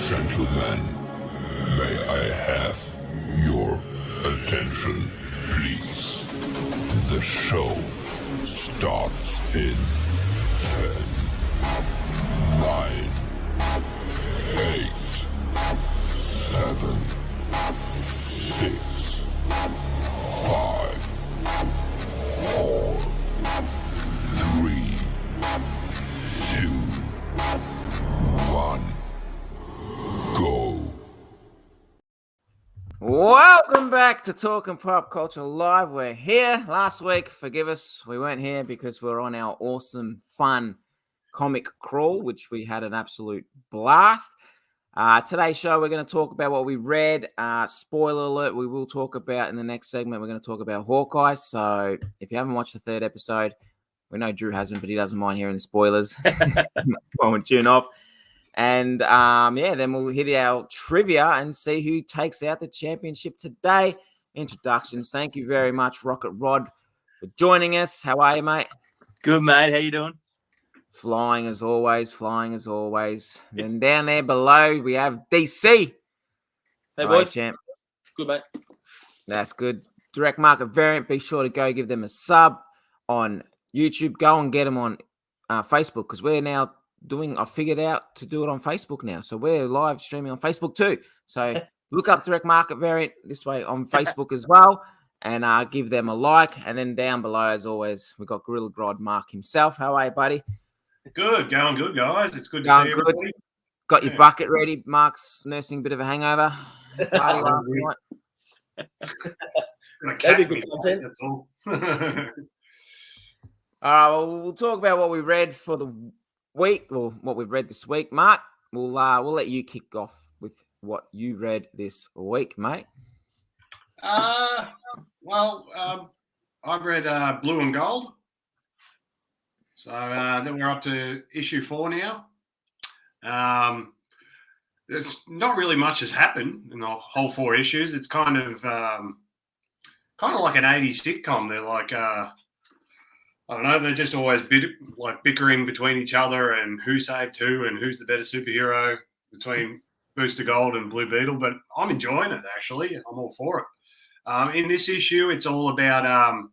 Gentlemen, may I have your attention, please? The show starts in 10, 9, 8, 7, 6, 5, 4, 3, 2, 1. Go. Welcome back to Talking Pop Culture Live. We're here. Last week, forgive us, we weren't here because we're on our awesome, fun comic crawl, which we had an absolute blast. Today's show, we're going to talk about what we read. Spoiler alert, we will talk about in the next segment, we're going to talk about Hawkeye. So if you haven't watched the third episode, we know Drew hasn't, but he doesn't mind hearing the spoilers. Won't tune off. And then we'll hit our trivia and see who takes out the championship today. Introductions. Thank you very much, Rocket Rod, for joining us. How are you, mate? Good, mate. How you doing? Flying as always. Then down there below, we have DC. Hey, boys. Champ. Good, mate. That's good. Direct Market Variant. Be sure to go give them a sub on YouTube. Go and get them on Facebook because we're now I figured out to do it on Facebook now. So we're live streaming on Facebook too. So look up Direct Market Variant this way on Facebook as well and give them a like. And then down below, as always, we've got Gorilla Grodd Mark himself. How are you, buddy? Good. Going good, guys. It's good to see everybody. Got your bucket ready. Mark's nursing a bit of a hangover. Party last night. That'd be good content. That's all. Well, we'll talk about what we read for the week, or what we've read this week. Mark, we'll let you kick off with what you read this week, mate. I read Blue and Gold. So then we're up to issue 4 now. There's not really much has happened in the whole 4 issues. It's kind of like an 80s sitcom. They're like I don't know, they're just always bickering between each other and who saved who and who's the better superhero between Booster Gold and Blue Beetle. But I'm enjoying it, actually. I'm all for it. In this issue, it's all about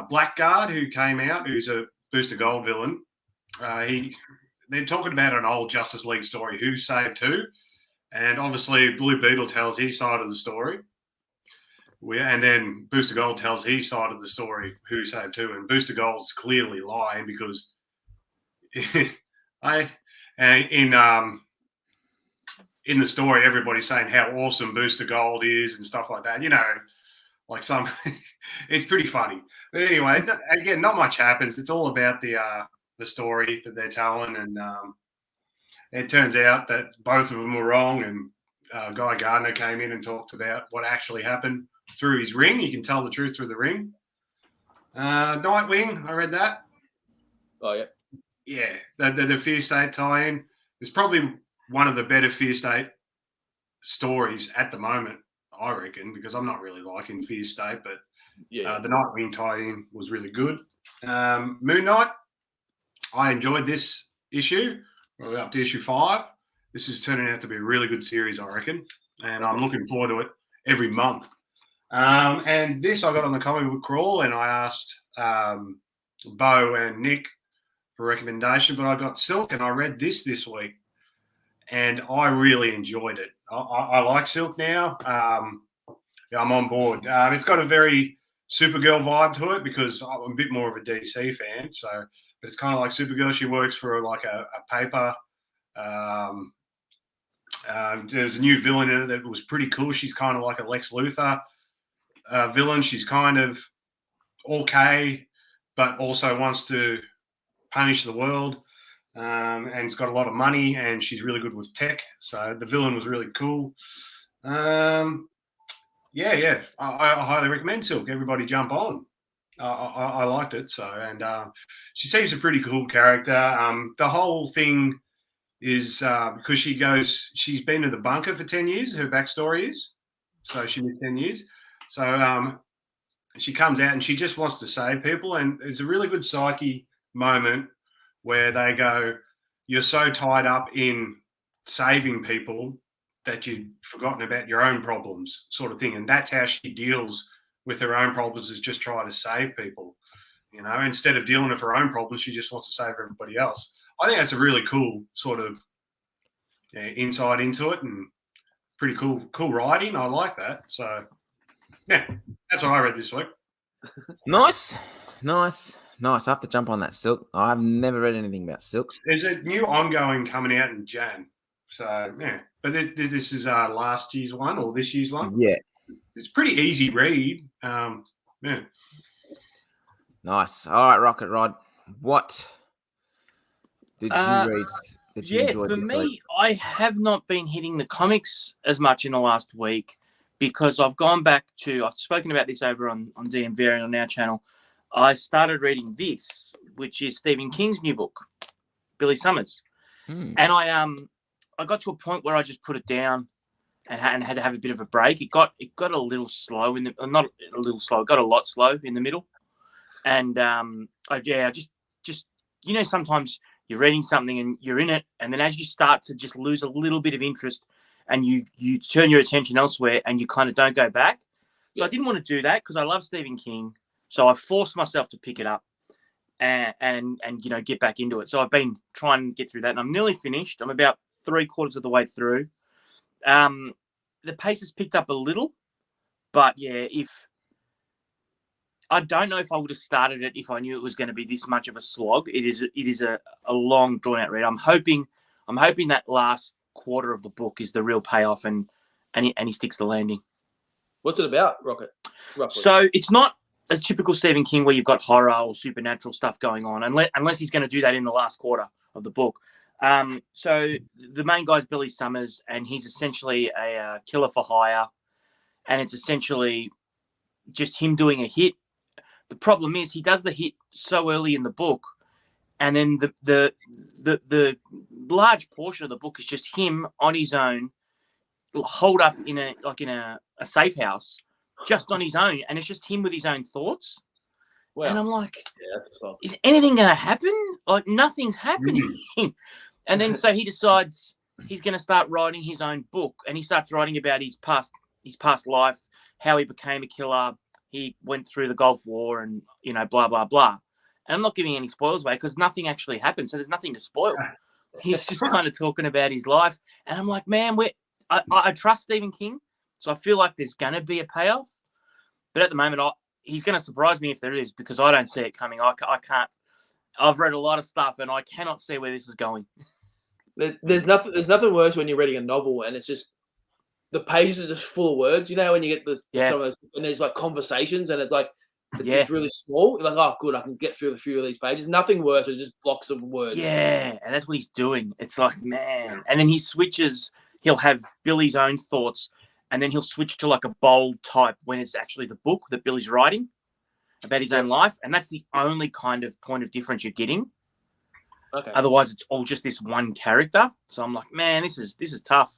Blackguard, who came out, who's a Booster Gold villain. They're talking about an old Justice League story, who saved who. And obviously, Blue Beetle tells his side of the story. And then Booster Gold tells his side of the story, who saved who. And Booster Gold's clearly lying because in the story, everybody's saying how awesome Booster Gold is and stuff like that. You know, like it's pretty funny. But anyway, again, not much happens. It's all about the story that they're telling. And it turns out that both of them were wrong. And Guy Gardner came in and talked about what actually happened through his ring. You can tell the truth through the ring. Nightwing, I read that. Oh, yeah. Yeah, the Fear State tie-in is probably one of the better Fear State stories at the moment, I reckon, because I'm not really liking Fear State, but the Nightwing tie-in was really good. Moon Knight, I enjoyed this issue. We're up to issue 5. This is turning out to be a really good series, I reckon, and I'm looking forward to it every month. And this I got on the comic book crawl, and I asked Bo and Nick for a recommendation, but I got Silk, and I read this week, and I really enjoyed it. I like Silk now. I'm on board. It's got a very Supergirl vibe to it because I'm a bit more of a DC fan. So, but it's kind of like Supergirl. She works for like a paper. There's a new villain in it that was pretty cool. She's kind of like a Lex Luthor villain. She's kind of okay, but also wants to punish the world. And it's got a lot of money, and she's really good with tech. So the villain was really cool. I highly recommend Silk. Everybody jump on. I liked it. So, and she seems a pretty cool character. The whole thing is because she's been in the bunker for 10 years. Her backstory is, so she missed 10 years. So she comes out and she just wants to save people. And there's a really good psyche moment where they go, you're so tied up in saving people that you've forgotten about your own problems, sort of thing. And that's how she deals with her own problems, is just try to save people. You know, instead of dealing with her own problems, she just wants to save everybody else. I think that's a really cool sort of insight into it, and pretty cool writing. I like that. So, yeah, that's what I read this week. Nice. I have to jump on that Silk. I've never read anything about Silk. There's a new ongoing coming out in Jan. So, yeah. But this is last year's one or this year's one. Yeah. It's pretty easy read. Yeah. Nice. All right, Rocket Rod. What did you read? That you enjoyed for me, I have not been hitting the comics as much in the last week because I've gone back to, I've spoken about this over on DMV on our channel. I started reading this, which is Stephen King's new book, Billy Summers. And I got to a point where I just put it down and had to have a bit of a break. It got a little slow not a little slow. It got a lot slow in the middle. And I just sometimes you're reading something and you're in it, and then as you start to just lose a little bit of interest, and you turn your attention elsewhere, and you kind of don't go back. So I didn't want to do that because I love Stephen King. So I forced myself to pick it up and get back into it. So I've been trying to get through that, and I'm nearly finished. I'm about 3/4 of the way through. The pace has picked up a little, but yeah, I don't know if I would have started it if I knew it was going to be this much of a slog. It is a long, drawn out read. I'm hoping that last quarter of the book is the real payoff, and he sticks the landing. What's it about, Rocket? Roughly. So it's not a typical Stephen King where you've got horror or supernatural stuff going on, unless he's going to do that in the last quarter of the book. So the main guy's Billy Summers, and he's essentially a killer for hire, and it's essentially just him doing a hit. The problem is he does the hit so early in the book, and then the large portion of the book is just him on his own, holed up in a safe house, just on his own, and it's just him with his own thoughts. Wow. And I'm like, is anything going to happen? Like, nothing's happening. And then so he decides he's going to start writing his own book, and he starts writing about his past life, how he became a killer. He went through the Gulf War and, blah, blah, blah. And I'm not giving any spoilers away because nothing actually happened. So there's nothing to spoil. He's just kind of talking about his life. And I'm like, man, I trust Stephen King. So I feel like there's going to be a payoff. But at the moment, he's going to surprise me if there is, because I don't see it coming. I can't. I've read a lot of stuff and I cannot see where this is going. There's nothing worse when you're reading a novel and it's just, the pages are just full of words. You know, when you get some of those, and there's like conversations, and it's really small. You're like, oh, good, I can get through a few of these pages. Nothing worse than just blocks of words. Yeah, and that's what he's doing. It's like, man. And then he switches. He'll have Billy's own thoughts, and then he'll switch to like a bold type when it's actually the book that Billy's writing about his own life, and that's the only kind of point of difference you're getting. Okay. Otherwise, it's all just this one character. So I'm like, man, this is tough.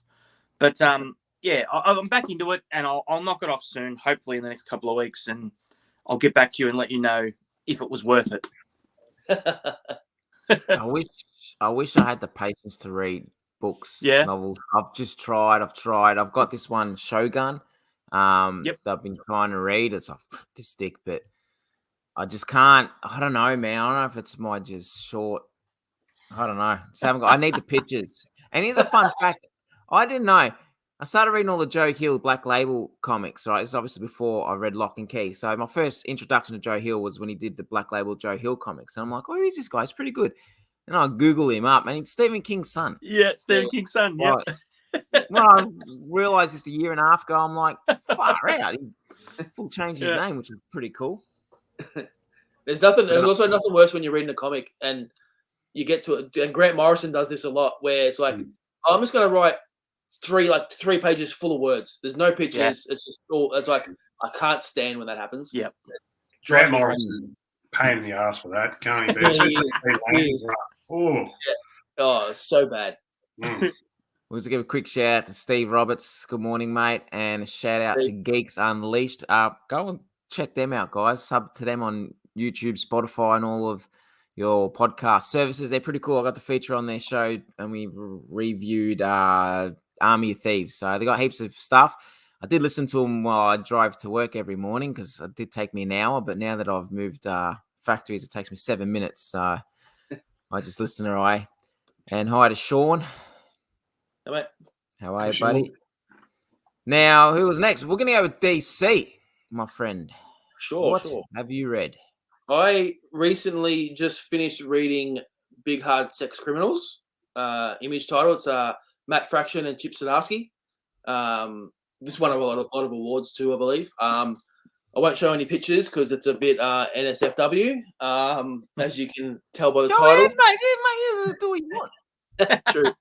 But yeah, I'm back into it, and I'll knock it off soon, hopefully in the next couple of weeks, and I'll get back to you and let you know if it was worth it. I wish I had the patience to read books, novels. I've just tried. I've got this one, Shogun, that I've been trying to read. It's off the stick, but I just can't. I don't know, man. I don't know if it's my just short. I don't know. I need the pictures. And here's a fun fact. I didn't know. I started reading all the Joe Hill Black Label comics, right? It's obviously before I read Lock and Key. So my first introduction to Joe Hill was when he did the Black Label Joe Hill comics. And I'm like, oh, who's this guy? He's pretty good. And I Google him up, and it's Stephen King's son. Yeah, Stephen King's son, yeah. When I realized this a year and a half ago, I'm like, far out. He full changed his name, which was pretty cool. There's also nothing worse when you're reading a comic and you get to it. And Grant Morrison does this a lot, where it's like, I'm just going to write three pages full of words. There's no pictures. Yeah. It's just all. It's like, I can't stand when that happens. Yep. Grant Morrison, pain in the ass for that. Can't even. Oh, it's so bad. We'll just give a quick shout out to Steve Roberts. Good morning, mate, and a shout out to Geeks Unleashed. Go and check them out, guys. Sub to them on YouTube, Spotify, and all of your podcast services. They're pretty cool. I got the feature on their show, and we reviewed Army of Thieves. So they got heaps of stuff. I did listen to them while I drive to work every morning because it did take me an hour. But now that I've moved factories, it takes me 7 minutes. So I just listen away. And hi to Sean. Hey, mate. How are you, buddy? Now, who was next? We're going to go with DC, my friend. Sure. Have you read? I recently just finished reading Big Hard Sex Criminals. Image title. It's Matt Fraction and Chip Zdarsky. This won a lot of awards too, I believe. I won't show any pictures because it's a bit NSFW, as you can tell by the title. Ahead, mate. Do what you want. True.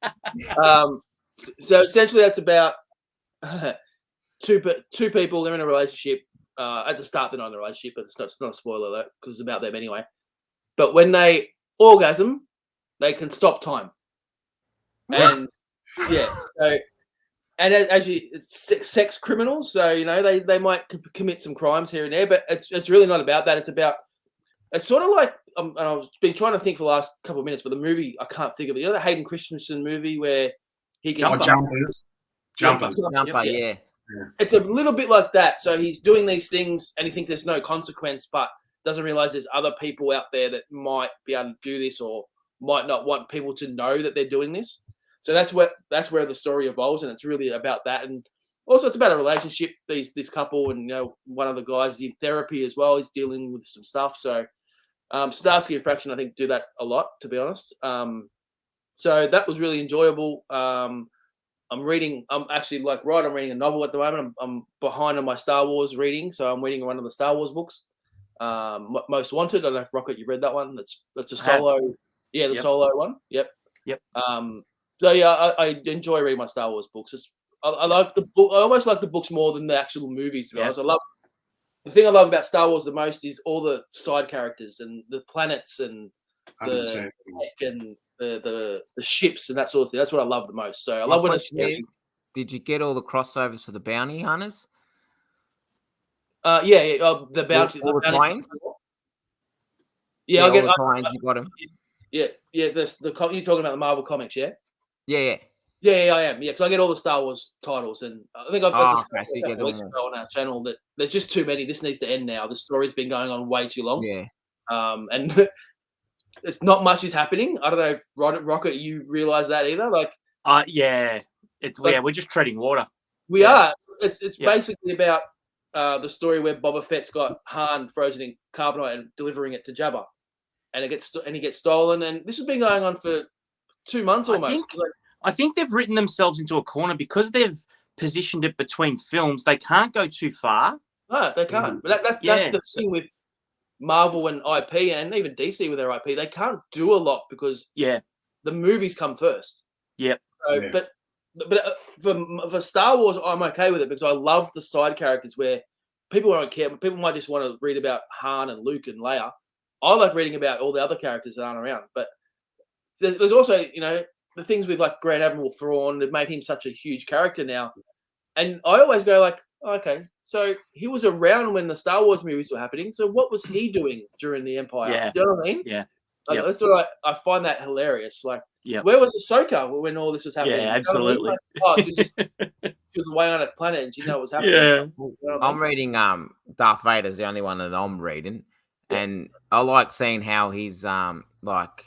So essentially, that's about two people. They're in a relationship. At the start, they're not in a relationship, but it's not a spoiler alert because it's about them anyway. But when they orgasm, they can stop time. And yeah, so, and as you, it's sex criminals, so they might commit some crimes here and there, but it's really not about that. It's sort of like and I've been trying to think for the last couple of minutes, but the movie I can't think of it. The Hayden Christensen movie where he can Jumper. Yeah. It's a little bit like that. So he's doing these things and he thinks there's no consequence, but doesn't realize there's other people out there that might be able to do this or might not want people to know that they're doing this. So that's where the story evolves, and it's really about that. And also it's about a relationship, this couple, and one of the guys is in therapy as well. He's dealing with some stuff. So Zdarsky and Fraction, I think, do that a lot, to be honest. So that was really enjoyable. I'm actually like I'm reading a novel at the moment. I'm behind on my Star Wars reading, so I'm reading one of the Star Wars books. Most Wanted. I don't know if Rocket, you read that one. That's a solo. Yeah, the solo one. Yep. So yeah, I enjoy reading my Star Wars books. I like the book. I almost like the books more than the actual movies. To be honest, the thing I love about Star Wars the most is all the side characters and the planets and the tech and the ships and that sort of thing. That's what I love the most. So I love when it's. Did you get all the crossovers for the bounty hunters? The bounty. All the planes? Yeah, I get all the planes. You got them. Yeah. You're talking about the Marvel comics, yeah? Yeah. Yeah, I am. Yeah, because I get all the Star Wars titles, and I think I've got weeks ago on our channel that there's just too many. This needs to end now. The story's been going on way too long. Yeah. And it's not much is happening. I don't know if Rocket, you realize that either. Yeah, we're just treading water. We are. It's basically about the story where Boba Fett's got Han frozen in carbonite and delivering it to Jabba, and he gets stolen. And this has been going on for 2 months almost. I think they've written themselves into a corner because they've positioned it between films. They can't go too far. No, they can't. But that's the thing with Marvel and IP, and even DC with their IP. They can't do a lot because the movies come first. Yep. So, But for Star Wars, I'm okay with it because I love the side characters where people don't care, but people might just want to read about Han and Luke and Leia. I like reading about all the other characters that aren't around. But there's also, the things with like Grand Admiral Thrawn that made him such a huge character now. And I always go like, okay, so he was around when the Star Wars movies were happening. So what was he doing during the Empire? Yeah. Do you know what I mean? Yeah. That's what I find that hilarious. Like, where was Ahsoka when all this was happening? Yeah, absolutely. She was away on a planet and she didn't know what was happening. Yeah. So, I'm reading Darth Vader's the only one that I'm reading. And I like seeing how he's like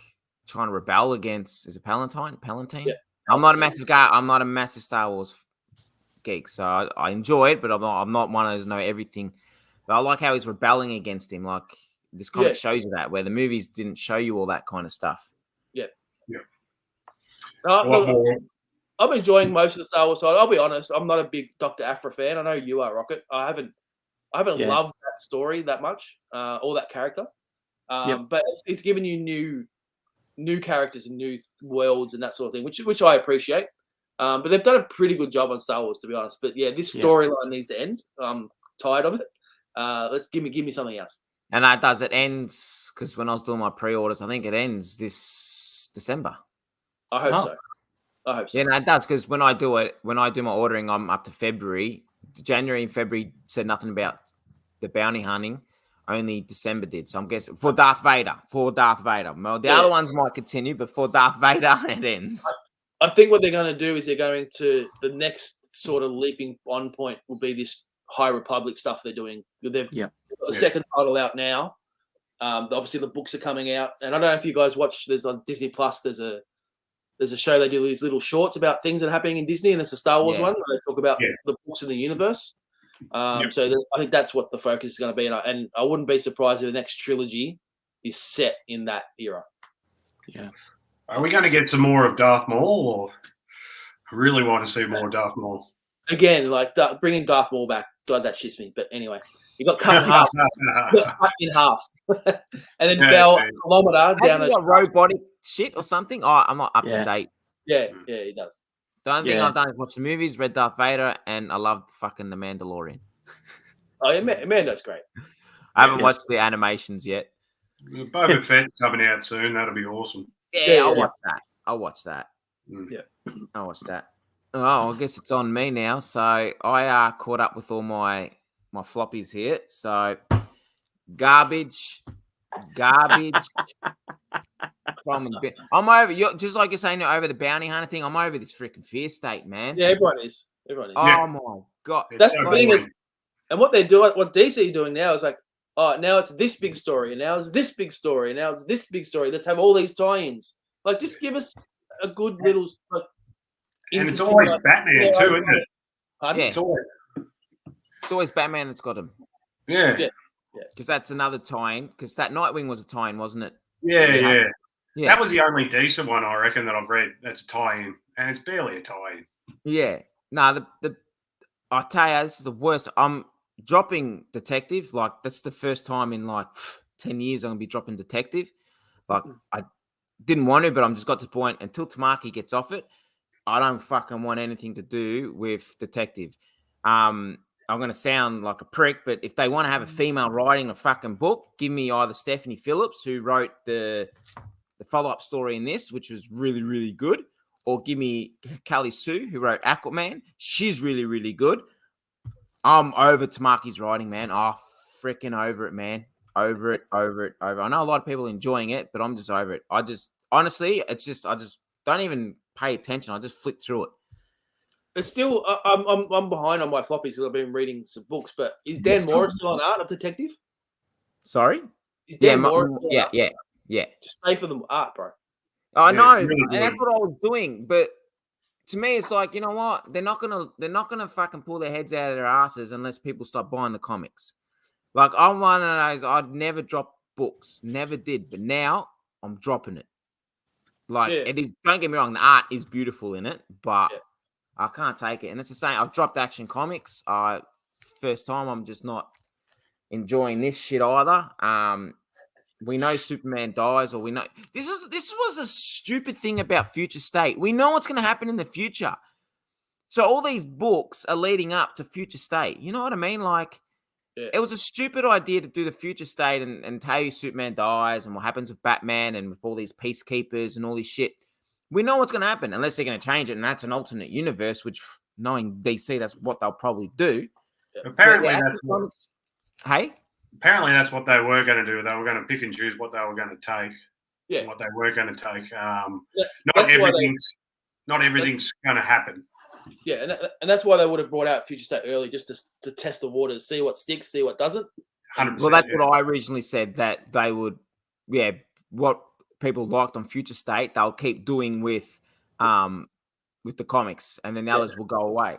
trying to rebel against, is it Palatine? Yeah. I'm not a massive guy. I'm not a massive Star Wars geek, so I enjoy it, but I'm not one of those know everything. But I like how he's rebelling against him. Like this comic shows you that, where the movies didn't show you all that kind of stuff. Yeah. I'm enjoying most of the Star Wars side. I'll be honest, I'm not a big Dr. Aphra fan. I know you are, Rocket. I haven't loved that story that much, or that character. But it's given you new characters and new worlds and that sort of thing, which I appreciate. But they've done a pretty good job on Star Wars, to be honest. But this storyline needs to end. I'm tired of it. Let's give me something else. And that does. It ends because when I was doing my pre-orders, I think it ends this December. I hope so. Yeah, no, it does because when I do my ordering, I'm up to February. January and February said nothing about the bounty hunting. only December did. So I'm guessing for Darth Vader. Well, the other ones might continue, but for Darth Vader, it ends. I think what they're going to do is they're going to the next sort of leaping on point will be this High Republic stuff they're doing. They've got the second title out now. Obviously, the books are coming out, and I don't know if you guys watch. There's on Disney Plus. There's a show they do these little shorts about things that are happening in Disney, and it's a Star Wars one where they talk about the books in the universe. So I think that's what the focus is going to be, and I wouldn't be surprised if the next trilogy is set in that era. Yeah. Are we going to get some more of Darth Maul, or I really want to see more Darth Maul? Again, like bringing Darth Maul back, God, that shits me. But anyway, he got cut in half. And then fell a kilometer down a robotic shit or something. Oh, I'm not up to date. Yeah, he does. The only thing I've done is watch the movies, read Darth Vader, and I loved fucking The Mandalorian. Oh, yeah, Mando's great. I haven't watched the animations yet. Boba Fett's coming out soon. That'll be awesome. Yeah, I'll watch that. Yeah. I'll watch that. Oh, I guess it's on me now. So I caught up with all my floppies here. So garbage. I'm over. Just like you're saying, you're over the bounty hunter thing. I'm over this freaking Fear State, man. Yeah, everyone is. Oh my god, that's the thing. And what they're doing, what DC are doing now is like, oh, now it's this big story, and now it's this big story, and now it's this big story. Let's have all these tie-ins. Like, just give us a good little. And it's always Batman too, isn't it? Yeah. It's always Batman that's got him. Yeah. Because that's another tie-in. Because that Nightwing was a tie-in, wasn't it? Yeah. That was the only decent one I reckon that I've read. That's a tie-in, and it's barely a tie-in. Yeah. No, I tell you, this is the worst. I'm dropping Detective. Like, that's the first time in like 10 years I'm gonna be dropping Detective. Like, I didn't want to, but I'm just got to the point until Tamaki gets off it. I don't fucking want anything to do with Detective. I'm going to sound like a prick, but if they want to have a female writing a fucking book, give me either Stephanie Phillips, who wrote the follow-up story in this, which was really, really good, or give me Callie Sue, who wrote Aquaman. She's really, really good. I'm over Tamaki's writing, man. Oh, freaking over it, man. Over it. I know a lot of people are enjoying it, but I'm just over it. I just don't even pay attention. I just flick through it. But still, I'm behind on my floppies because I've been reading some books. But is Dan Morris still on art of Detective? Sorry? Is Dan Morris still on art? Yeah. Just stay for the art, bro. I know, really and that's what I was doing. But to me, it's like, you know what? They're not gonna fucking pull their heads out of their asses unless people start buying the comics. Like, I'm one of those. I'd never drop books, never did, but now I'm dropping it. Like, it is. Don't get me wrong, the art is beautiful in it, but I can't take it. And it's the same. I've dropped Action Comics. First time, I'm just not enjoying this shit either. We know Superman dies, or we know this was a stupid thing about Future State. We know what's going to happen in the future. So all these books are leading up to Future State. You know what I mean? Like, it was a stupid idea to do the Future State and tell you Superman dies and what happens with Batman and with all these peacekeepers and all this shit. We know what's going to happen unless they're going to change it, and that's an alternate universe, which, knowing DC, that's what they'll probably do. Apparently, Apparently that's what they were going to do. They were going to pick and choose what they were going to take. Yeah. What they were going to take. Not everything's going to happen. Yeah, and that's why they would have brought out Future State early, just to test the waters, see what sticks, see what doesn't. 100%, well, that's what I originally said, that they would, what people liked on Future State, they'll keep doing with the comics, and then the others will go away.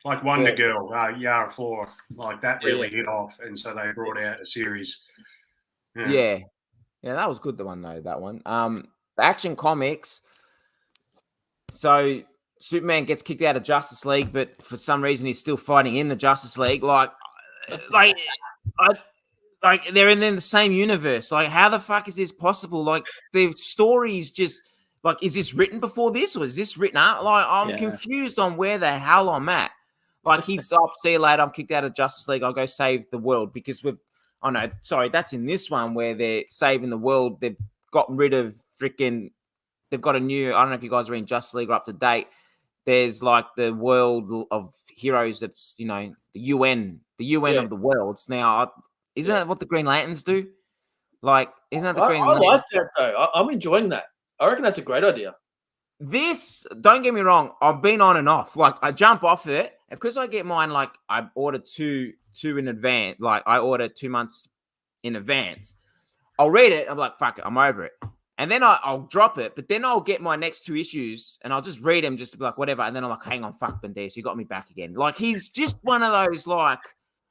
Like Wonder Girl, Yara Flora, like that really hit off, and so they brought out a series. Yeah, that was good. The one though, that one. The Action Comics. So Superman gets kicked out of Justice League, but for some reason he's still fighting in the Justice League. Like they're in the same universe. Like, how the fuck is this possible? Like, the story is just like, is this written before this, or is this written out? Like, I'm confused on where the hell I'm at. Like, he's up, see you later, I'm kicked out of Justice League, I'll go save the world, because that's in this one where they're saving the world. They've gotten rid of they've got a new, I don't know if you guys are in Justice League or up to date. There's like the world of heroes that's, the UN of the worlds. Now, Isn't that what the Green Lanterns do? Like, isn't that the Green I Lantern? like that though. I'm enjoying that. I reckon that's a great idea. This, don't get me wrong, I've been on and off. Like, I jump off it because I get mine. Like, I order two in advance. Like, I order 2 months in advance. I'll read it. I'm like, fuck it, I'm over it. And then I'll drop it, but then I'll get my next 2 issues and I'll just read them just to be like, whatever. And then I'm like, hang on, fuck Banderas, you got me back again. Like, he's just one of those, like,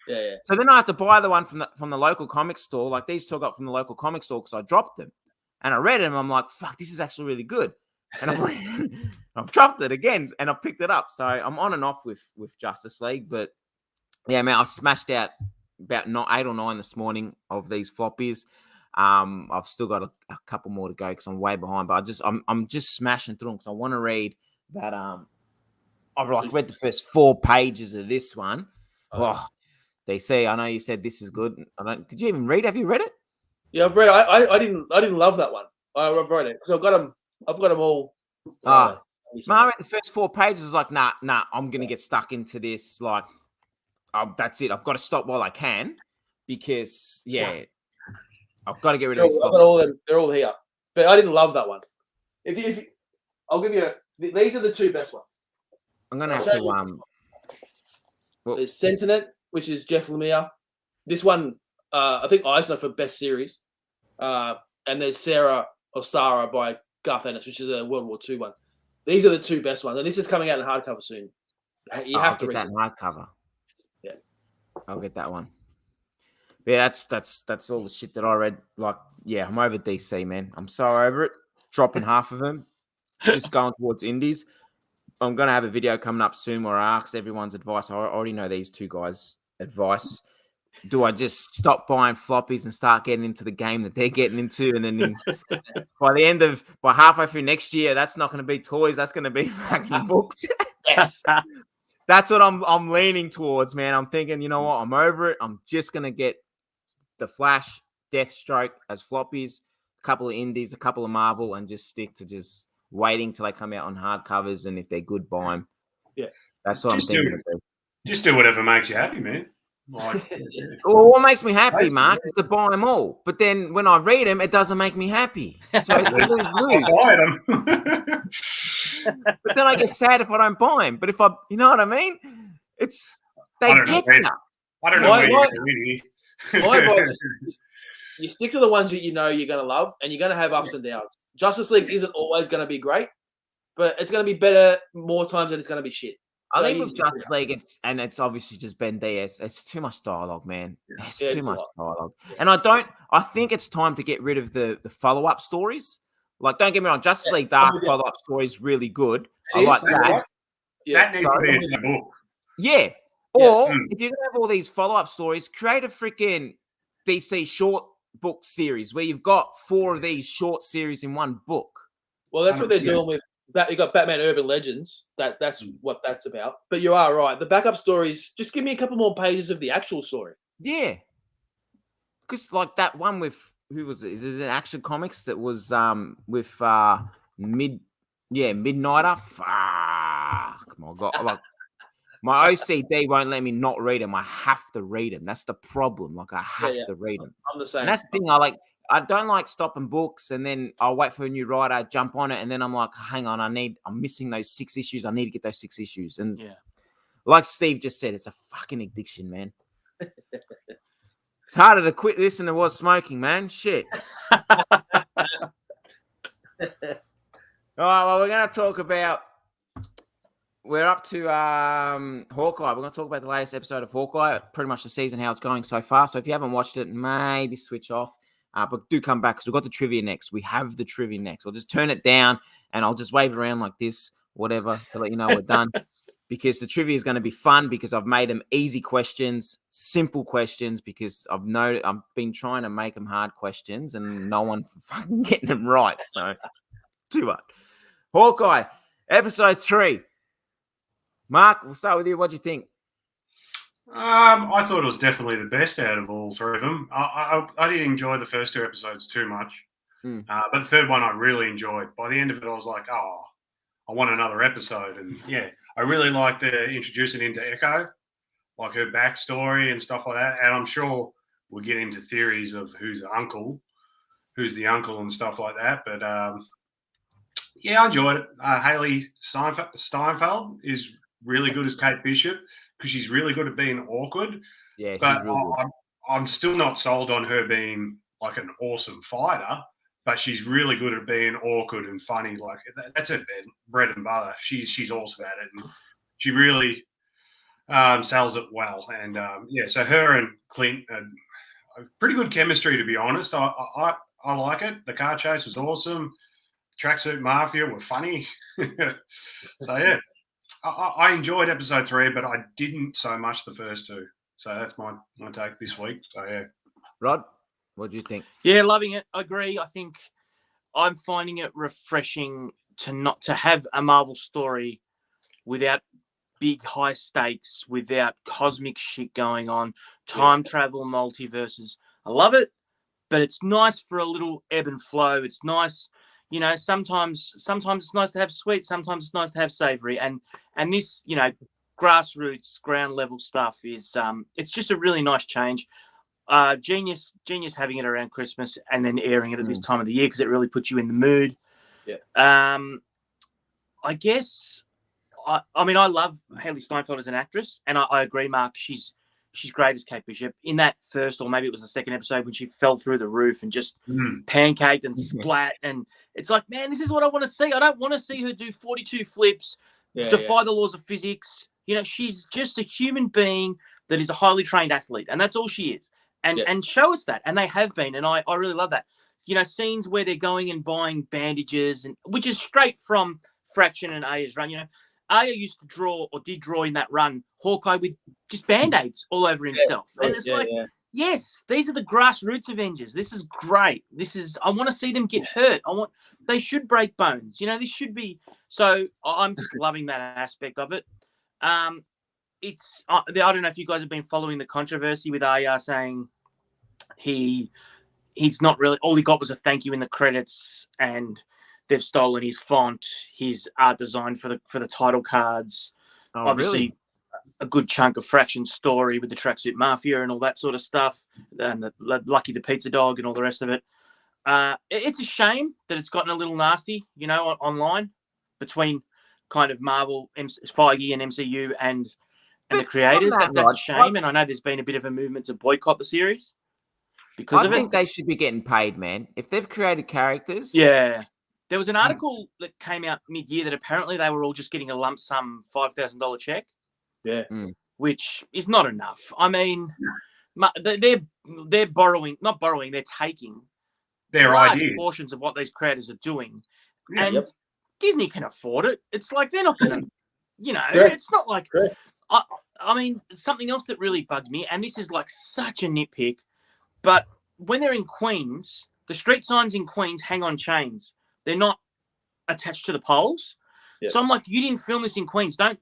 yeah. So then I have to buy the one from the local comic store. Like, these two I got from the local comic store because I dropped them. And I read them. I'm like, fuck, this is actually really good. And I've dropped it again and I picked it up. So I'm on and off with Justice League. But yeah, man, I smashed out about 8 or 9 this morning of these floppies. I've still got a couple more to go because I'm way behind, but I'm just smashing through them because I want to read that. I've read the first 4 pages of this one. Oh, DC, I know you said this is good. Did you even read? Have you read it? Yeah, I've read. I didn't love that one. I've read it because I've got them all. I read the first 4 pages. I was like, nah, I'm gonna get stuck into this. Like, that's it. I've got to stop while I can because I've got to get rid of these. I've got all them. They're all here, but I didn't love that one. If I'll give you these are the 2 best ones. I'm gonna have to. There's Sentinel, which is Jeff Lemire. This one, I think Eisner for best series, and there's Sarah by Garth Ennis, which is a World War II one. These are the 2 best ones, and this is coming out in hardcover soon. You have to get read that in hardcover. Yeah, I'll get that one. Yeah, that's all the shit that I read. Like, yeah, I'm over DC, man. I'm so over it. Dropping half of them, just going towards indies. I'm gonna have a video coming up soon where I ask everyone's advice. I already know these 2 guys' advice. Do I just stop buying floppies and start getting into the game that they're getting into, and then by halfway through next year, that's not going to be toys. That's going to be fucking books. Yes. That's what I'm leaning towards, man. I'm thinking, you know what? I'm over it. I'm just going to get the Flash, Deathstroke as floppies, a couple of indies, a couple of Marvel, and just stick to just waiting till they come out on hardcovers. And if they're good, buy them. Yeah. That's what I'm thinking. Just do whatever makes you happy, man. Like, well, what makes me happy, Mark, is to buy them all. But then when I read them, it doesn't make me happy. So it's lose. Buy them. But then I get sad if I don't buy them. But if you know what I mean? They get you. I don't know. My advice is you stick to the ones that you know you're going to love, and you're going to have ups and downs. Justice League isn't always going to be great, but it's going to be better more times than it's going to be shit. I think with Justice League, it's obviously just Ben Diaz. It's too much dialogue, man. It's too much dialogue. Yeah. And I think it's time to get rid of the follow-up stories. Like, don't get me wrong, Justice League Dark follow-up story is really good. I like that. That needs to be in the book. Yeah. Or if you're going to have all these follow-up stories, create a freaking DC short book series where you've got 4 of these short series in one book. Well, that's what they're doing with that. You got Batman Urban Legends. That's what that's about. But you are right. The backup stories, just give me a couple more pages of the actual story. Yeah. Because like that one with who was it? Is it an Action Comics that was with Midnighter? Fuck my God. Like, my OCD won't let me not read them. I have to read them. That's the problem. Like, I have to read them. I'm the same. And that's the thing. I don't like stopping books and then I'll wait for a new writer, jump on it, and then I'm like, hang on, I'm missing those 6 issues. I need to get those 6 issues. And like Steve just said, it's a fucking addiction, man. It's harder to quit this than it was smoking, man. Shit. All right, well, we're going to talk about. We're up to Hawkeye. We're going to talk about the latest episode of Hawkeye, pretty much the season, how it's going so far. So if you haven't watched it, maybe switch off. But do come back because we've got the trivia next. We have the trivia next. I'll just turn it down and I'll just wave around like this, whatever, to let you know we're done. Because the trivia is going to be fun because I've made them easy questions, simple questions, because I've been trying to make them hard questions and no one fucking getting them right. So, too much. Hawkeye, episode 3. Mark, we'll start with you. What do you think? I thought it was definitely the best out of all 3 of them. I didn't enjoy the first 2 episodes too much, but the third one I really enjoyed. By the end of it, I was like, oh, I want another episode. And yeah, I really liked introducing into Echo, like her backstory and stuff like that. And I'm sure we'll get into theories of who's the uncle and stuff like that. But yeah, I enjoyed it. Haley Steinfeld is really good as Kate Bishop because she's really good at being awkward. Yeah, but she's real good. I'm still not sold on her being like an awesome fighter, but she's really good at being awkward and funny. Like that's her bread and butter. She's awesome at it, and she really sells it well. And yeah, so her and Clint, pretty good chemistry, to be honest. I like it. The car chase was awesome. Tracksuit Mafia were funny. So yeah, I enjoyed episode 3, but I didn't so much the first 2. So that's my take this week. So yeah. Rod, what do you think? Yeah, loving it. I agree. I think I'm finding it refreshing to have a Marvel story without big high stakes, without cosmic shit going on, time travel, multiverses. I love it, but it's nice for a little ebb and flow. It's nice, you know. Sometimes it's nice to have sweet. Sometimes it's nice to have savory. And this, you know, grassroots, ground level stuff is it's just a really nice change. Genius having it around Christmas and then airing it at this time of the year because it really puts you in the mood. Yeah. I guess. I mean, I love Haley Steinfeld as an actress, and I agree, Mark. She's great as Kate Bishop. In that first, or maybe it was the second episode when she fell through the roof and just pancaked and splat, and it's like, man, this is what I want to see. I don't want to see her do 42 flips, defy the laws of physics. You know, she's just a human being that is a highly trained athlete, and that's all she is. And show us that, and they have been, and I really love that. You know, scenes where they're going and buying bandages, and which is straight from Fraction and Aya's run. You know, Aya used to draw, or did draw in that run, Hawkeye with just Band-Aids all over himself. And it's yes, these are the grassroots Avengers. This is great. I want to see them get hurt. They should break bones. You know, this should be, so I'm just loving that aspect of it. I don't know if you guys have been following the controversy with Aya saying he's not really, all he got was a thank you in the credits, and they've stolen his font, his art design for the title cards. Oh, obviously, really? A good chunk of Fraction story with the Tracksuit Mafia and all that sort of stuff, and the Lucky the Pizza Dog and all the rest of it. It's a shame that it's gotten a little nasty, you know, online between kind of Marvel, Feige and MCU and the creators. That's a shame, and I know there's been a bit of a movement to boycott the series because of it. I think they should be getting paid, man. If they've created characters. Yeah. There was an article that came out mid-year that apparently they were all just getting a lump sum $5,000 check. Yeah. Which is not enough. I mean, they're borrowing, not borrowing, they're taking their large idea. portions of what these creators are doing. Yeah, and Disney can afford it. It's like they're not going to, you know, it's not like, I mean, something else that really bugged me, and this is like such a nitpick, but when they're in Queens, the street signs in Queens hang on chains. They're not attached to the poles. So I'm like, you didn't film this in Queens. Don't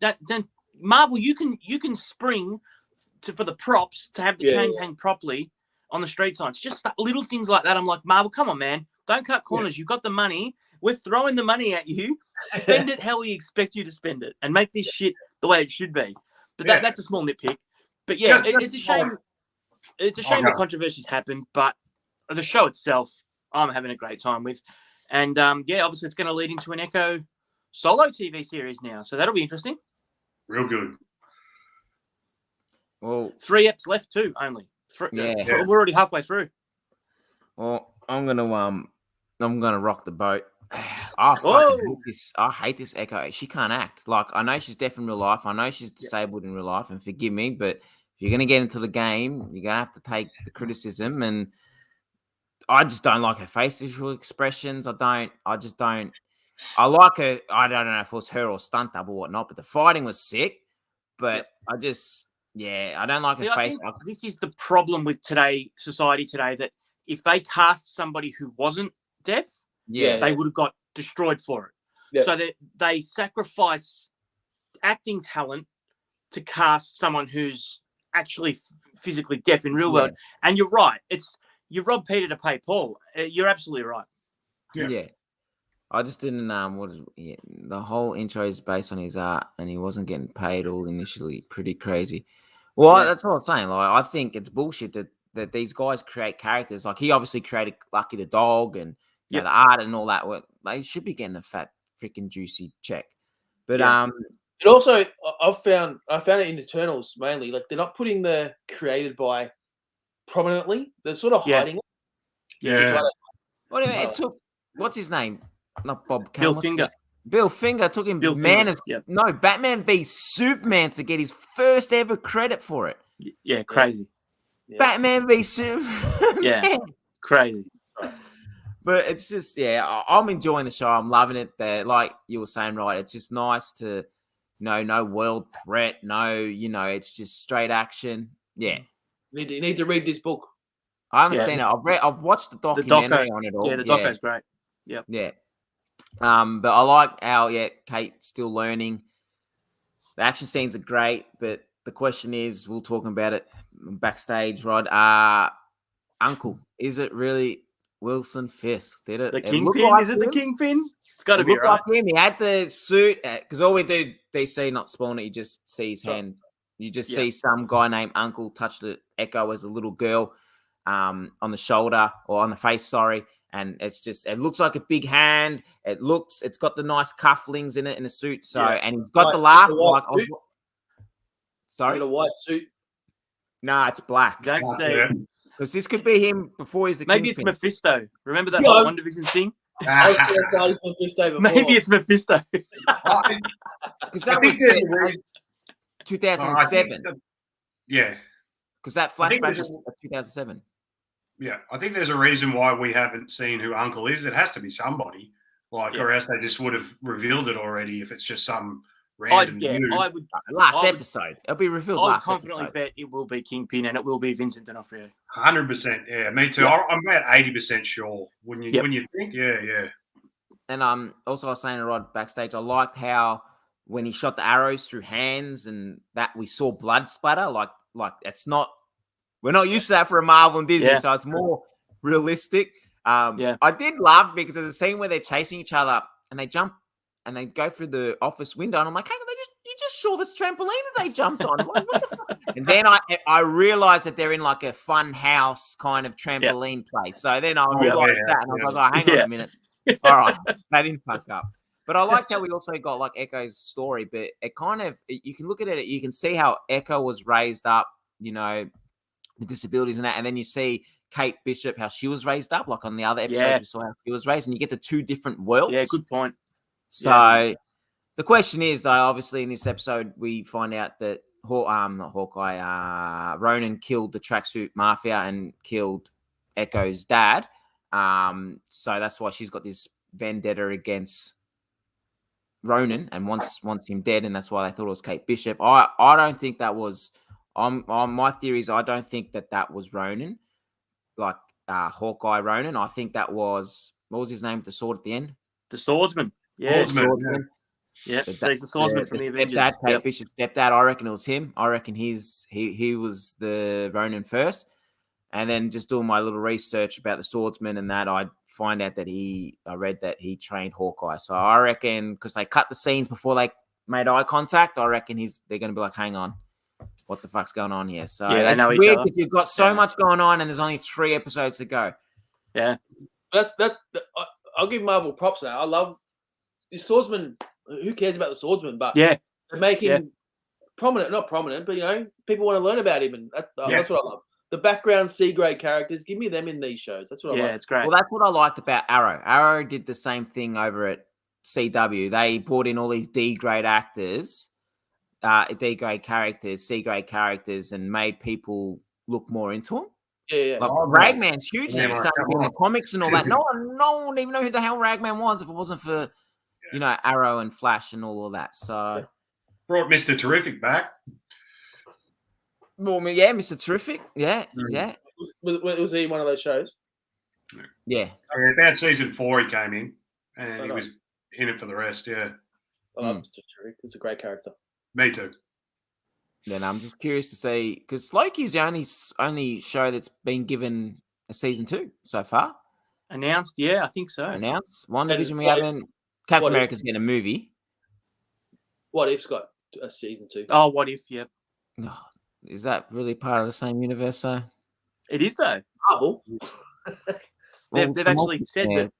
Marvel, you can spring for the props to have the chains hang properly on the street signs. Just little things like that. I'm like, Marvel, come on, man. Don't cut corners. You've got the money. We're throwing the money at you. Spend it how we expect you to spend it and make this shit the way it should be. But that's a small nitpick. But yeah, it's a shame. It's a shame the controversies happen, but the show itself, I'm having a great time with. And obviously it's going to lead into an Echo solo TV series now. So that'll be interesting. Real good. Well, 3 eps left too, only. We're already halfway through. Well, I'm gonna rock the boat. I hate this Echo. She can't act. Like, I know she's deaf in real life. I know she's disabled in real life, and forgive me, but if you're gonna get into the game, you're gonna have to take the criticism. And I just don't like her facial expressions. I just don't. I like her. I don't know if it was her or stunt double or whatnot, but the fighting was sick. But I don't like her face. I think this is the problem with society today, that if they cast somebody who wasn't deaf, they would have got destroyed for it. So they sacrifice acting talent to cast someone who's actually physically deaf in real world. And you're right. You rob Peter to pay Paul. You're absolutely right. Yeah. I just didn't the whole intro is based on his art, and he wasn't getting paid all initially. Pretty crazy. Well, that's what I'm saying. Like, I think it's bullshit that that these guys create characters. Like he obviously created Lucky the dog and the art and all that. Well, they should be getting a fat freaking juicy check. But it also I found it in Eternals mainly. Like they're not putting the created by prominently. They're sort of hiding it. Yeah. What do you mean? It took what's his name? Not Bob. Bill Finger. Bill Finger took him Batman v Superman to get his first ever credit for it. Yeah, crazy. Yeah. Batman v Superman. Yeah, crazy. But it's just, I'm enjoying the show. I'm loving it. That, like you were saying, right? It's just nice to, no world threat. No, it's just straight action. Yeah. You need to read this book. I haven't seen it. I've watched the documentary on it all. Yeah, the doco's great. Yep. Yeah. But I like how Kate's still learning. The action scenes are great, but the question is, we'll talk about it backstage, Rod. Uncle, is it really Wilson Fisk? Did it? The Kingpin? Is it the Kingpin? It's got to be right. Like him. He had the suit because all we do DC, not spawn it. You just see his hand. You just see some guy named Uncle touch the Echo as a little girl on the shoulder or on the face. Sorry. And it looks like a big hand. It's got the nice cufflinks in it in the suit. So, and he's got the laugh. Sorry, a white suit. Nah, it's black. Because this could be him before he's Maybe it's Mephisto. Remember that One Division thing? I was going to say it's Mephisto before. Maybe it's Mephisto. Because that was 2007. Yeah. Because that flashback was 2007. Yeah, I think there's a reason why we haven't seen who Uncle is. It has to be somebody, or else they just would have revealed it already. If it's just some random dude. Last episode, it'll be revealed. I would confidently bet it will be Kingpin and it will be Vincent D'Onofrio. 100%. Yeah, me too. Yeah. I'm about 80% sure. When you think, yeah. And also I was saying to Rod backstage, I liked how when he shot the arrows through hands and that we saw blood splatter. Like it's not. We're not used to that for a Marvel and Disney, so it's more realistic. I did laugh because there's a scene where they're chasing each other and they jump and they go through the office window, and I'm like, hey, you just saw this trampoline that they jumped on. Like, what the fuck? And then I realized that they're in like a fun house kind of trampoline place. So then I realized that, and I was like, oh, hang on a minute. All right, that didn't fuck up. But I liked how we also got like Echo's story, but it kind of, you can look at it, you can see how Echo was raised up, the disabilities and that, and then you see Kate Bishop, how she was raised up, like on the other episodes we saw how she was raised, and you get the two different worlds. Yeah, good point. So the question is, though, obviously in this episode we find out that not Hawkeye, Ronan killed the tracksuit mafia and killed Echo's dad. So that's why she's got this vendetta against Ronan and wants him dead, and that's why they thought it was Kate Bishop. I don't think that was. On my theories, I don't think that was Ronan, like Hawkeye Ronan. I think that was, what was his name with the sword at the end? The swordsman. Yeah, swordsman. Yeah, so he's the swordsman from the Avengers. Kate Bishop's stepdad. I reckon it was him. I reckon he was the Ronan first. And then just doing my little research about the swordsman and that, I find out that I read that he trained Hawkeye. So I reckon, because they cut the scenes before they made eye contact, I reckon they're going to be like, hang on, what the fuck's going on here? So they know weird because you've got so much going on and there's only 3 episodes to go. Yeah. I'll give Marvel props now. I love the swordsman. Who cares about the swordsman? But they make him prominent, not prominent, but people want to learn about him, and that's what I love. The background C grade characters, give me them in these shows. That's what I like. Yeah, it's great. Well, that's what I liked about Arrow. Arrow did the same thing over at CW. They brought in all these D grade actors. D grade characters, C grade characters, and made people look more into them. Yeah. Like Ragman's huge now. He's starting to be in the comics and all that. No one would even know who the hell Ragman was if it wasn't for, Arrow and Flash and all of that. So brought Mr. Terrific back. Well, yeah, Mr. Terrific. Yeah. Was he in one of those shows? Yeah. About season 4 he came in, and he was in it for the rest. Yeah. I love Mr. Terrific. He's a great character. Me too. Then I'm just curious to see, because Loki's the only show that's been given a season 2 so far. Announced, yeah, I think so. Announced. One division we haven't. Captain America's getting a movie. What If's got a season 2? Oh, What If? Yep. Oh, is that really part of the same universe? So It is though. Marvel. They've actually said that.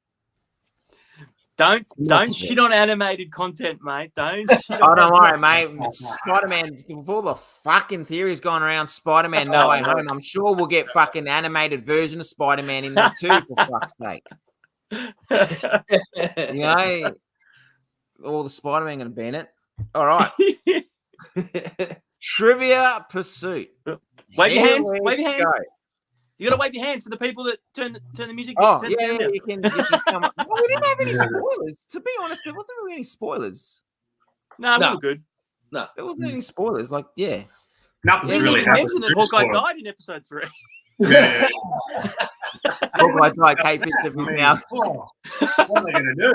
Don't shit on animated content, mate. Don't shit on don't worry, mate. Spider-Man, with all the fucking theories going around Spider-Man No Way Home, I'm sure we'll get fucking animated version of Spider-Man in there too, for fuck's sake. You know, all the Spider-Man going to be in it. All right. Trivia Pursuit. Wave your hands. Here Wave your we hands. go. You got to wave your hands for the people that turn the music. Oh, turn the yeah, sound yeah, down. you can come up. Well, we didn't have any spoilers. To be honest, there wasn't really any spoilers. No, we No. were good. No. There wasn't any spoilers. Like, yeah. Nothing's We didn't really even happened. mention that Hawkeye died in episode 3. Yeah. Hawkeye's like Kate Bishop is now. What are they going to do?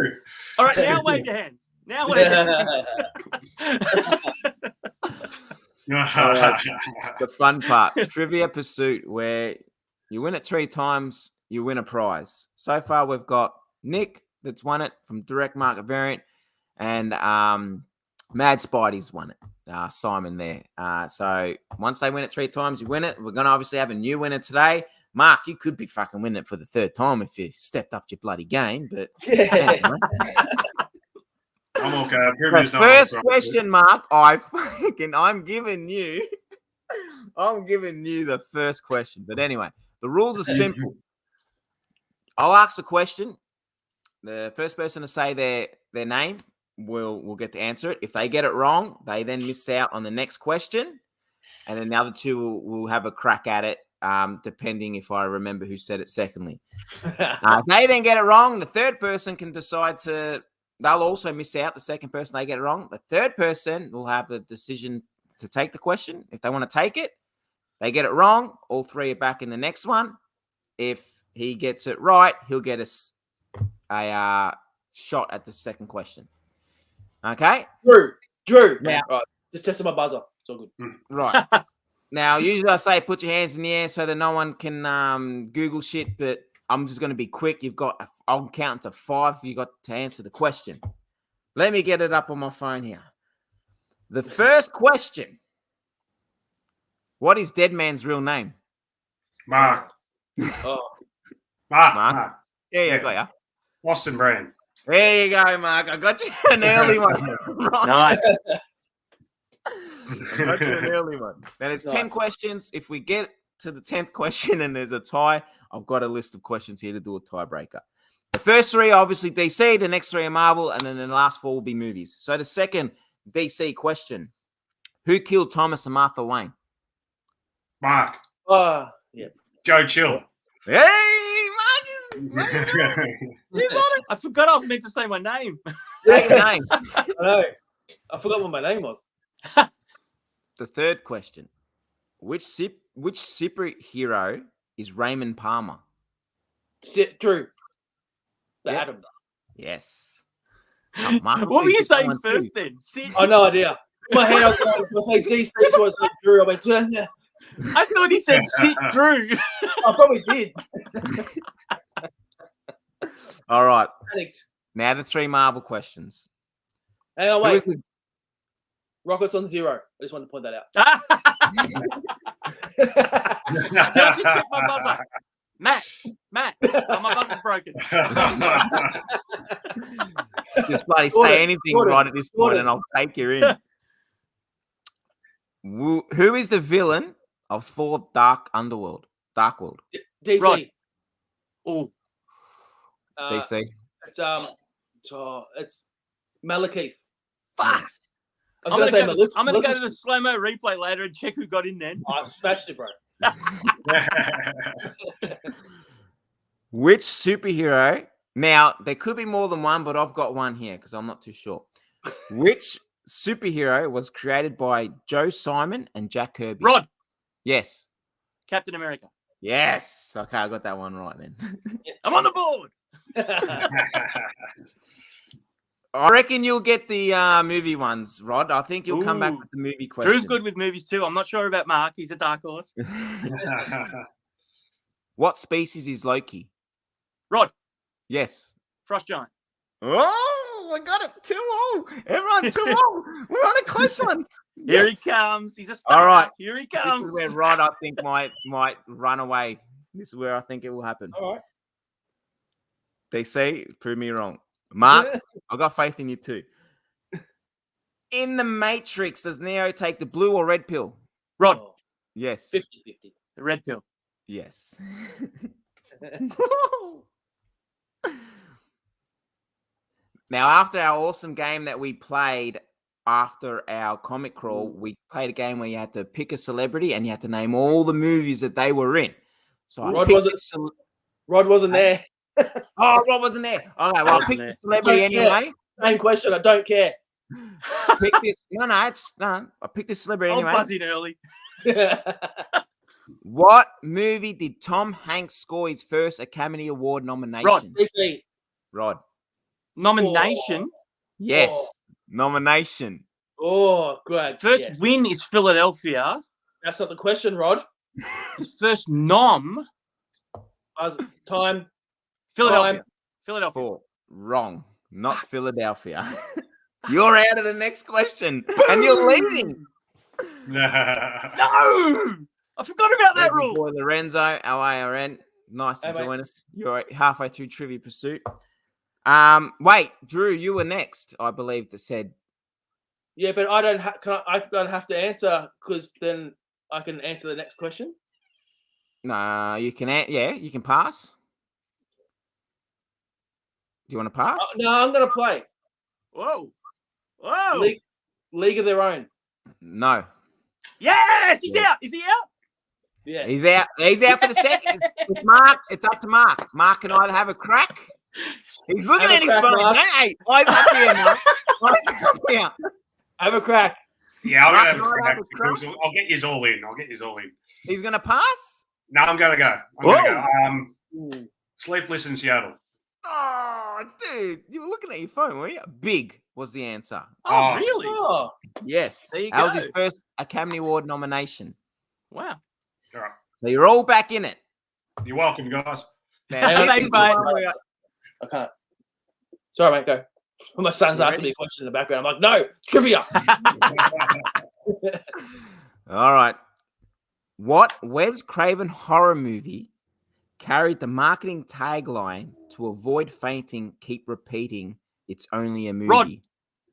All right, now wave your hands. Now wave your hands. The fun part, Trivia Pursuit, where you win it 3 times, you win a prize. So far, we've got Nick that's won it from Direct Market Variant, and Mad Spidey's won it. Simon there. So once they win it 3 times, you win it. We're going to obviously have a new winner today. Mark, you could be fucking winning it for the 3rd time if you stepped up your bloody game, but Yeah. I'm okay. The first question, Mark, I'm giving you the first question. But anyway, the rules are simple. I'll ask the question. The first person to say their name will get to answer it. If they get it wrong, they then miss out on the next question. And then the other 2 will have a crack at it, depending if I remember who said it secondly. If they then get it wrong, the 3rd person can decide they'll also miss out. The 2nd person, they get it wrong. The 3rd person will have the decision to take the question. If they want to take it, they get it wrong. All 3 are back in the next one. If he gets it right, he'll get a shot at the 2nd question. Okay? Drew. Now, Right. Just testing my buzzer. It's all good. right. Now, usually I say put your hands in the air so that no one can Google shit, but I'm just going to be quick. I'll count to 5. You got to answer the question. Let me get it up on my phone here. The first question. What is Dead Man's real name? Mark. Oh. Mark. Yeah, I got you. Boston Brand. There you go, Mark. I got you an early one. Nice. I got you an early one. Then it's 10 questions. If we get to the 10th question and there's a tie, I've got a list of questions here to do a tiebreaker. The first 3 are obviously DC, the next 3 are Marvel, and then the last 4 will be movies. So the second DC question, who killed Thomas and Martha Wayne? Mark. Yeah. Joe Chill. Hey, Mark he's on it. I forgot I was meant to say my name. Say your name. I know. I forgot what my name was. The third question, which superhero is Raymond Palmer? Drew. The Yeah. Atom. Yes. Oh, Mark, What were you saying someone first too. then? Sid? I no idea. In my head, I was like DC, so I was like Drew. I went, yeah. I thought he said Sid Drew. I probably did. All right. Alex. Now the 3 Marvel questions. Hang on, Who wait. is the- Rocket's on 0. I just wanted to point that out. Can I just check my buzzer? Matt, my buzzer's broken. Just bloody Gordon, say anything right at this point and I'll take you in. Who is the villain of Thor Dark World? DC. Right. Oh, DC. It's Malekith. fuck. I I'm was gonna going to say I'm gonna go to the slow-mo replay later and check who got in then. I smashed it, bro. Which superhero? Now, there could be more than one, but I've got one here because I'm not too sure. Which superhero was created by Joe Simon and Jack Kirby? Rod, Yes. Captain America. Yes. Okay, I got that one right then. I'm on the board. I reckon you'll get the movie ones, Rod. I think you'll come back Ooh. with the movie question. Drew's good with movies too. I'm not sure about Mark. He's a dark horse. What species is Loki? Rod, Yes. Frost Giant. Oh, I got it. 2-0. Everyone, 2-0. We're on a close one. Here Yes. he comes. He's a star. All right. Here he This comes. is where Rod, I think, might run away. This is where I think it will happen. All right. DC, prove me wrong. Mark, I got faith in you too. In the Matrix, does Neo take the blue or red pill? Rod, Oh, Yes. 50-50. the red pill. Yes. Now, after our awesome game that we played after our comic crawl, we played a game where you had to pick a celebrity and you had to name all the movies that they were in. So I Rod picked wasn't- a cele- Rod wasn't there. Oh, Rod wasn't there. Okay, well, I Wasn't picked there. the celebrity Don't care. anyway. Same question. I don't care. Pick this. No. I picked this celebrity I'm anyway. buzzing early. What movie did Tom Hanks score his first Academy Award nomination? DC. Rod. Nomination. Yes. Oh. Nomination. Oh, good. First Yes. win is Philadelphia. That's not the question, Rod. His first nom, Time. Philadelphia. Time. Philadelphia. 4. Wrong. Not Philadelphia. You're out of the next question. And you're leading. No! I forgot about that There's your rule. boy Lorenzo, LARN. Nice to Hey, mate. join us. You're halfway through Trivia Pursuit. Wait, Drew, you were next, I believe, that said. Yeah, but I don't. I don't have to answer because then I can answer the next question. No, you can. You can pass. Do you want to pass? No, I'm gonna play Whoa. Whoa. League of Their Own. No. Yes, he's out. Is he out? Yeah. He's out. He's out for the second. It's Mark. It's up to Mark. Mark can either have a crack. He's looking Have a at his crack, phone. Mark. Hey, eyes up here, Mark. Eyes up here. Have a crack. Yeah, I'm Mark, gonna have you a wanna crack have a crack? because I'll get you all in. He's gonna pass. No, I'm gonna go. Ooh. Sleepless in Seattle. Oh, dude, you were looking at your phone, were you? Big was the answer. Oh, Oh. really? Oh, Yes, There you that was go. his first Academy Award nomination. Wow. All right. So you're all back in it. You're welcome, guys. Now, Hey, this thanks, is the mate. one where- I can't. Sorry, mate. Go. My son's You asking ready? me a question in the background. I'm like, no, trivia. All right. What Wes Craven horror movie carried the marketing tagline to avoid fainting, keep repeating, it's only a movie? Rod.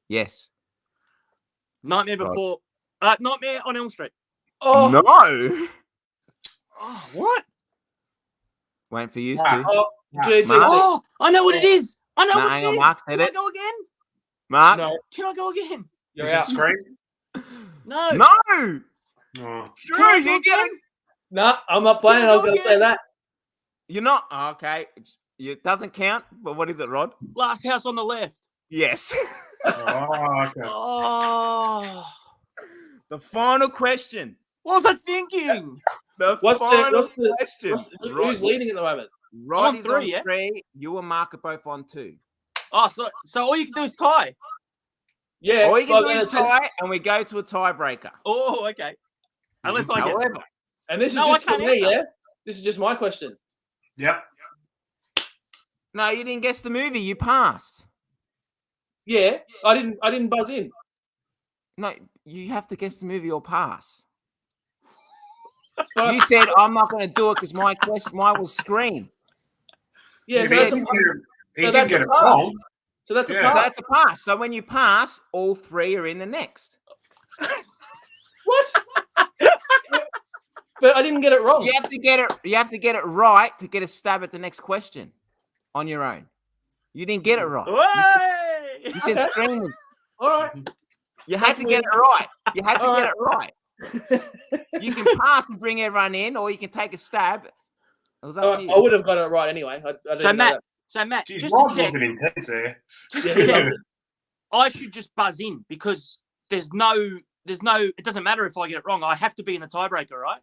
Yes. Nightmare Rod. Before. Nightmare on Elm Street. Oh, No. Oh, what? Waiting for you Wow. to. oh, Mark. GG. Mark. Oh, I know what it is. I know No, what hang it on, is. Mark said Can I it. go again? Mark? No, Can I go again? you're Is it out. Scream? No. No. Oh. Drew, Can I go you get again? it. No, I'm not playing. Can I I was go going to say again? that. You're not. Oh, okay. It doesn't count, but what is it, Rod? Last House on the Left. Yes. Oh, okay. Oh. The final question. What was I thinking? The What's the- final what's the- question. Who's leading at the moment? Rod on is 3, on yeah? 3. You and Mark are both on 2. Oh, so all you can do is tie. Yeah. All you can well, do is then- tie, and we go to a tiebreaker. Oh, okay. Unless I get. However, And this is No, I just for can't me, answer. yeah? This is just my question. Yep. no, you didn't guess the movie. You passed. Yeah, I didn't buzz in. No, you have to guess the movie or pass. But You said I'm not going to do it because mine was Scream. yeah, you so said- that's a, He so did that's get a it pass. wrong. So that's a Yeah. So pass. that's a pass. So when you pass, all 3 are in the next. What? But I didn't get it wrong. You have to get it. You have to get it right to get a stab at the next question on your own. You didn't get it right. Way! You said Okay. Scream. was- All right. You had to get it right. You had to All get it right. You can pass and bring everyone in, or you can take a stab. It was up to you. I would have got it right anyway. I didn't So know Matt, Geez, just Rod's to check, looking intense there. that. Yeah, he loves it. I should just buzz in because there's no. It doesn't matter if I get it wrong. I have to be in the tiebreaker, right?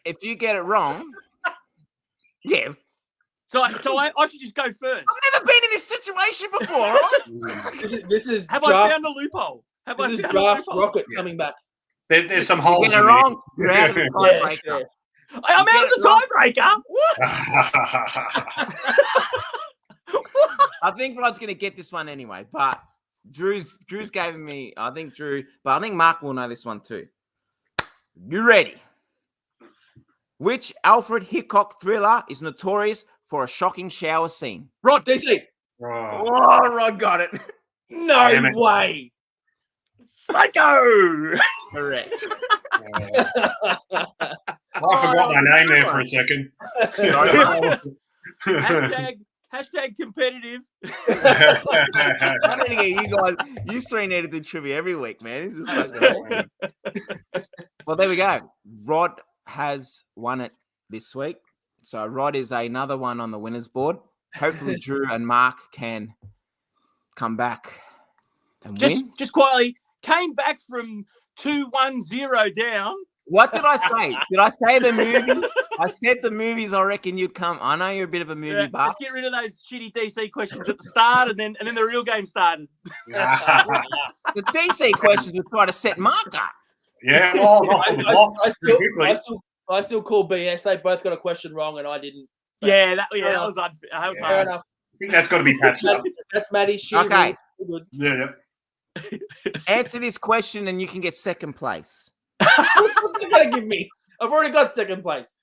If you get it wrong, yeah. So I should just go first. I've never been in this situation before. Right? This is Have I draft, found a loophole? Have I this is found a draft loophole? rocket Yeah. coming back. There's some You holes get it in wrong, you're out of the Yeah, tiebreaker. yeah. I'm You out of get the it tiebreaker. What? there. I think Rod's going to get this one anyway, but Drew's giving me. I think Drew, but I think Mark will know this one too. You ready? Which Alfred Hitchcock thriller is notorious for a shocking shower scene? Rod, DC. Oh, Oh, Rod got it. No Damn it. way. Psycho. Correct. I forgot my name there for a second. Hashtag competitive. I don't think you guys, you three need to do trivia every week, man. This is fucking well, there we go. Rod has won it this week. So Rod is another one on the winners board. Hopefully Drew and Mark can come back and win. Just quietly came back from 2-1-0 down. What did I say? Did I say the movie? I said the movies I reckon you'd come. I know you're a bit of a movie buff. Just get rid of those shitty DC questions at the start, and then the real game started. The DC questions were trying to set Mark up. Yeah, I still call BS. They both got a question wrong, and I didn't. That was Fair hard. enough. I think that's got to be patched up. That's Maddie's shit. Okay. Yeah. Answer this question, and you can get second place. What's it gonna give me? I've already got second place.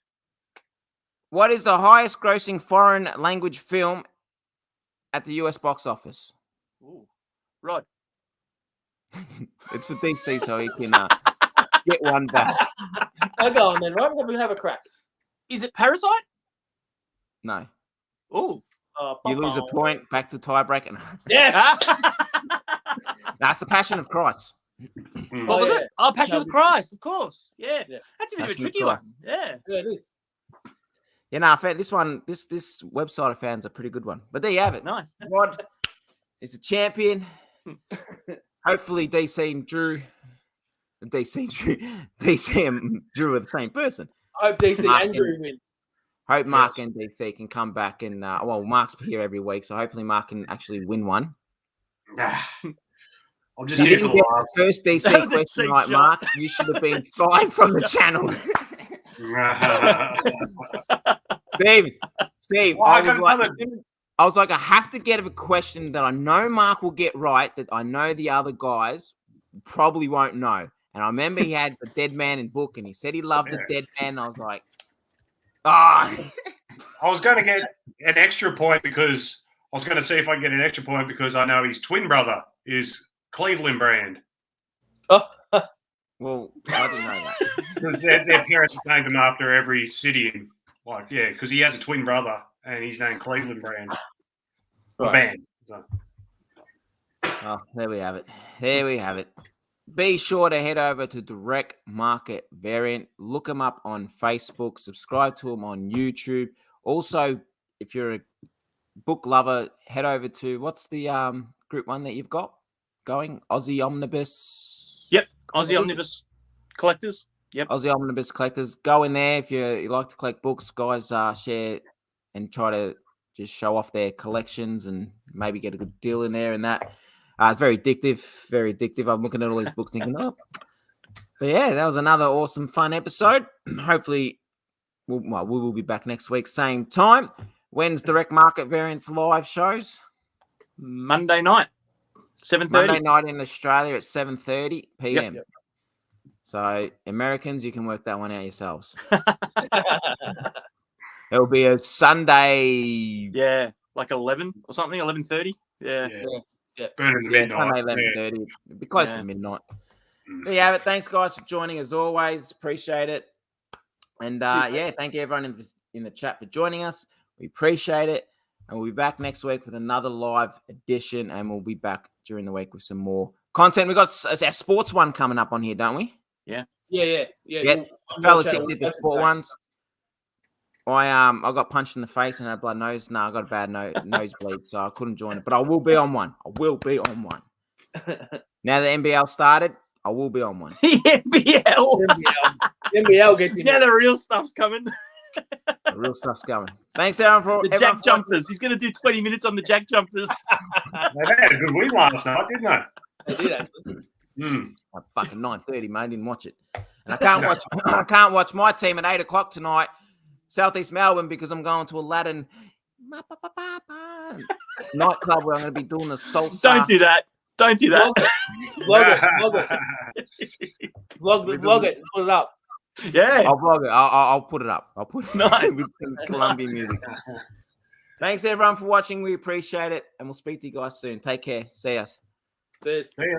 What is the highest grossing foreign language film at the US box office? Ooh. Rod. It's for DC, so he can get one back. I'll go on then, right? We'll have a crack. Is it Parasite? No. Ooh. You lose a point, back to tiebreak. Yes. That's the Passion of Christ. What was it? Oh, Passion of Christ, of course. Yeah. Yeah. That's a bit of a Passion of tricky one. Christ. Yeah. Yeah, it is. Yeah, no, I found this one, this website I found is a pretty good one. But there you have it. Nice. Rod is a champion. Hopefully DC and Drew are the same person. I hope DC Mark and Drew win. Hope Mark and DC can come back and well, Mark's here every week, so hopefully Mark can actually win one. I'm just You here didn't for get the the first DC That was a question cheap right, shot. Mark. You should have been fined from the channel. laugh. Steve, Well, I was like, I have to get a question that I know Mark will get right, that I know the other guys probably won't know. And I remember he had the Dead Man in book, and he said he loved the Dead Man. And I was like, I was going to get an extra point because I was going to see if I can get an extra point because I know his twin brother is Cleveland brand. well, I didn't know that. Because their parents named him after every city. And because he has a twin brother and he's named Cleveland brand. Band. So. Oh, there we have it. There we have it. Be sure to head over to Direct Market Variant. Look them up on Facebook. Subscribe to them on YouTube. Also, if you're a book lover, head over to what's the group one that you've got going? Aussie Omnibus. Yep. Aussie Omnibus Collectors. Yep. Aussie Omnibus Collectors. Go in there if you like to collect books. Guys, share and try to just show off their collections and maybe get a good deal in there and that. It's very addictive, very addictive. I'm looking at all these books thinking, oh. But yeah, that was another awesome, fun episode. Hopefully, we will be back next week, same time. When's Direct Market Variants live shows? Monday night, 7:30. Monday night in Australia at 7:30 p.m. Yep. So, Americans, you can work that one out yourselves. It'll be a Sunday. Yeah, like 11 or something, 11:30. Yeah. Burning the midnight. Sunday 11:30. It'll be close to midnight. There you have it. Thanks, guys, for joining as always. Appreciate it. And thank you everyone in the chat for joining us. We appreciate it. And we'll be back next week with another live edition. And we'll be back during the week with some more content. We've got our sports one coming up on here, don't we? Yeah. Fellas did the sport ones. I got punched in the face and had a blood nose. No, I got a bad nosebleed, so I couldn't join it. But I will be on one. Now the NBL started, I will be on one. NBL gets in. Yeah, the real stuff's coming. The real stuff's coming. Thanks, Aaron, for The jack jumpers. He's going to do 20 minutes on the jack jumpers. They had a good win last night, didn't they? They did actually. At fucking 9:30, mate. I didn't watch it, and I can't watch my team at 8:00 tonight, Southeast Melbourne, because I'm going to Aladdin nightclub where I'm going to be doing the salsa. Don't do that. Don't do that. Vlog it. Put it up. Yeah. I'll vlog it. I'll put it up. I'll put it Nice. with some Colombian music. Thanks everyone for watching. We appreciate it, and we'll speak to you guys soon. Take care. See us. Cheers. See ya.